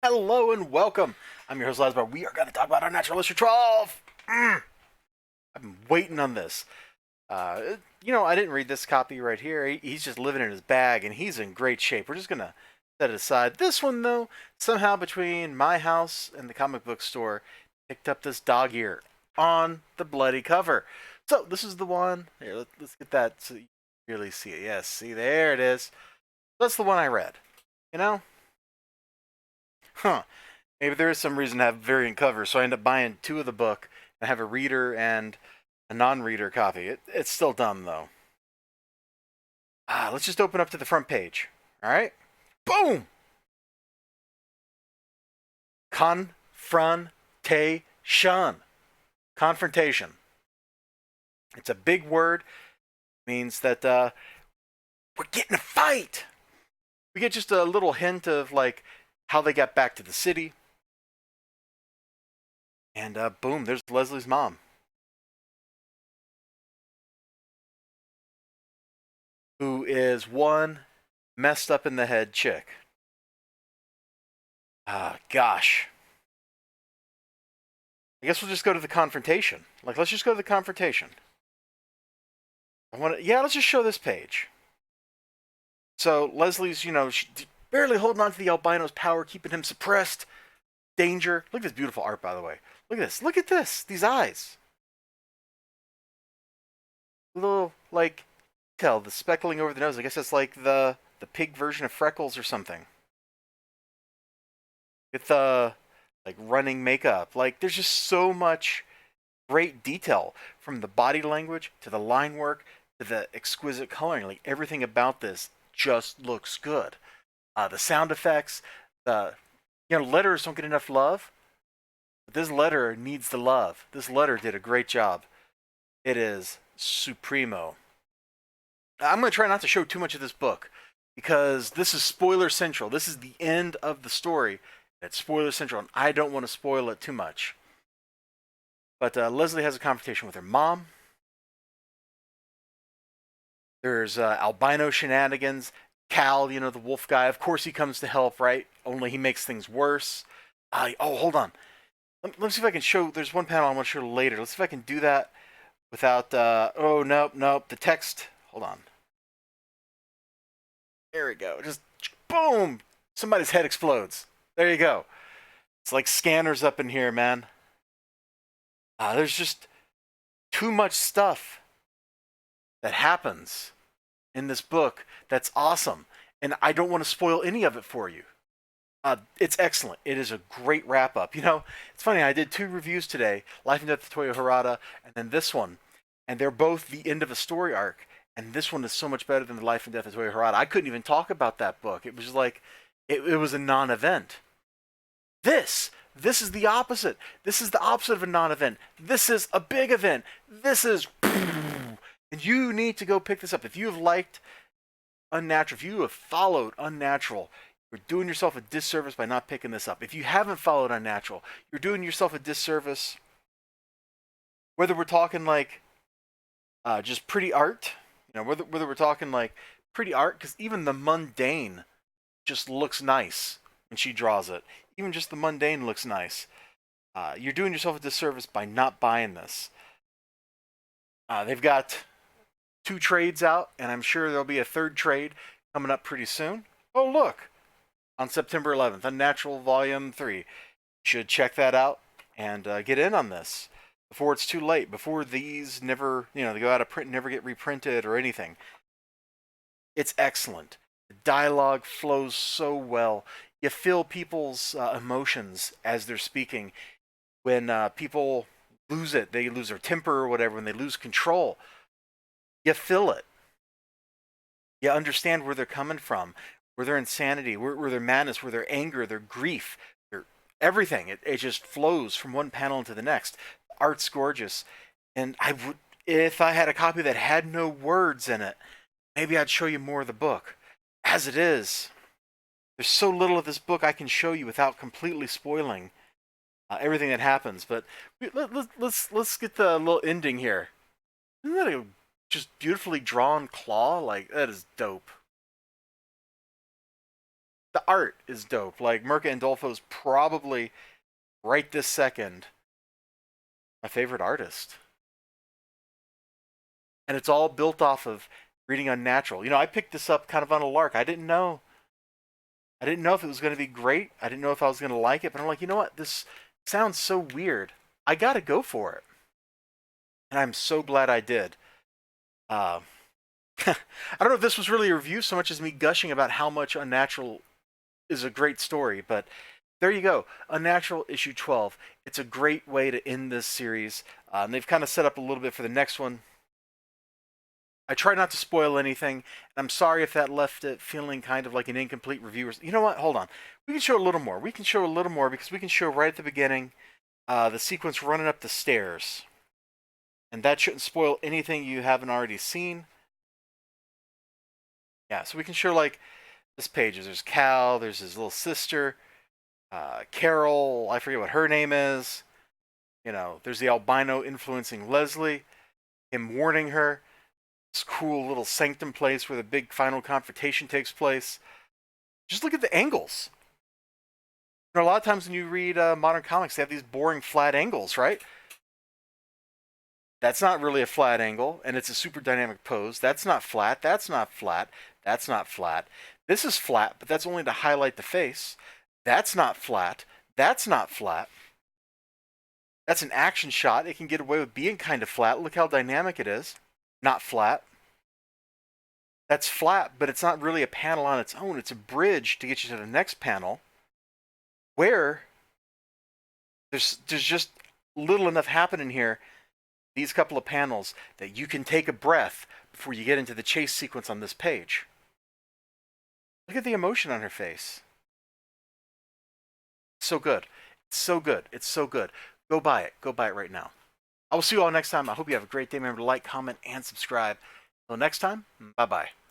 Hello and welcome. I'm your host, Elizibar. We are going to talk about Unnatural issue 12. I've been waiting on this. I didn't read this copy right here. He's just living in his bag, and he's in great shape. We're just going to set it aside. This one, though, somehow between my house and the comic book store, picked up this dog ear on the bloody cover. So this is the one. Here, let's get that so you really see it. Yes, see, there it is. That's the one I read. You know? Huh. Maybe there is some reason to have variant covers, so I end up buying two of the book and have a reader and a non-reader copy. It's still dumb though. Let's just open up to the front page. All right. Boom. Confrontation. Confrontation. It's a big word. It means that we're getting a fight. We get just a little hint of like how they got back to the city. And boom, there's Leslie's mom. Who is one messed up in the head chick. Gosh. I guess we'll just go to the confrontation. Let's just go to the confrontation. Let's just show this page. So Leslie's, she's barely holding on to the albino's power, keeping him suppressed. Danger. Look at this beautiful art, by the way. Look at this. Look at this. These eyes. A little, the speckling over the nose. I guess it's like the pig version of freckles or something. With running makeup. There's just so much great detail from the body language to the line work to the exquisite coloring. Everything about this just looks good. The sound effects, letters don't get enough love. But this letter needs the love. This letter did a great job. It is supremo. I'm going to try not to show too much of this book because this is spoiler central. This is the end of the story. It's spoiler central, and I don't want to spoil it too much. But Leslie has a confrontation with her mom. There's albino shenanigans. Cal, the wolf guy, of course he comes to help, right? Only he makes things worse. Hold on. Let me see if I can show. There's one panel I want to show later. Let's see if I can do that without. Nope. The text. Hold on. There we go. Just boom. Somebody's head explodes. There you go. It's like scanners up in here, man. There's just too much stuff that happens in this book that's awesome, and I don't want to spoil any of it for you. It's excellent. It is a great wrap up. It's funny. I did two reviews today: Life and Death of Toyo Harada, and then this one, and they're both the end of a story arc. And this one is so much better than the Life and Death of Toyo Harada. I couldn't even talk about that book. It was just like it was a non-event. This is the opposite. This is the opposite of a non-event. This is a big event. This is, and you need to go pick this up if you have liked Unnatural. If you have followed Unnatural, you're doing yourself a disservice by not picking this up. If you haven't followed Unnatural, you're doing yourself a disservice. Whether we're talking just pretty art, whether we're talking pretty art, because even the mundane just looks nice when she draws it. Even just the mundane looks nice. You're doing yourself a disservice by not buying this. They've got 2 trades out, and I'm sure there'll be a 3rd trade coming up pretty soon. Oh, look! On September 11th, Unnatural Volume 3. You should check that out and get in on this before it's too late, before these never, they go out of print and never get reprinted or anything. It's excellent. The dialogue flows so well. You feel people's emotions as they're speaking. When people lose it, they lose their temper or whatever, when they lose control, you feel it. You understand where they're coming from, where their insanity, where their madness, where their anger, their grief, everything. It just flows from one panel to the next. Art's gorgeous, and if I had a copy that had no words in it, maybe I'd show you more of the book. As it is, there's so little of this book I can show you without completely spoiling everything that happens. But let's get the little ending here. Isn't that a just beautifully drawn claw? That is dope. The art is dope. Like Mirka Andolfo's probably right this second my favorite artist, and it's all built off of reading Unnatural. You know, I picked this up kind of on a lark. I didn't know. I didn't know if it was going to be great. I didn't know if I was going to like it, but I'm like, you know what? This sounds so weird. I got to go for it, and I'm so glad I did. Uh, I don't know if this was really a review so much as me gushing about how much Unnatural is a great story, but there you go. Unnatural issue 12. It's a great way to end this series. And they've kind of set up a little bit for the next one. I try not to spoil anything, and I'm sorry if that left it feeling kind of like an incomplete review. You know what? Hold on. We can show a little more. We can show a little more because we can show right at the beginning the sequence running up the stairs. And that shouldn't spoil anything you haven't already seen. Yeah, so we can show like this page. There's Cal, there's his little sister, Carol, I forget what her name is. You know, there's the albino influencing Leslie, him warning her. This cool little sanctum place where the big final confrontation takes place. Just look at the angles. You know, a lot of times when you read modern comics, they have these boring flat angles, right? That's not really a flat angle, and it's a super dynamic pose. That's not flat. That's not flat. That's not flat. This is flat, but that's only to highlight the face. That's not flat. That's not flat. That's an action shot. It can get away with being kind of flat. Look how dynamic it is. Not flat. That's flat, but it's not really a panel on its own. It's a bridge to get you to the next panel where there's just little enough happening here, these couple of panels, that you can take a breath before you get into the chase sequence on this page. Look at the emotion on her face. So good. It's so good. It's so good. Go buy it. Go buy it right now. I will see you all next time. I hope you have a great day. Remember to like, comment, and subscribe. Until next time, bye-bye.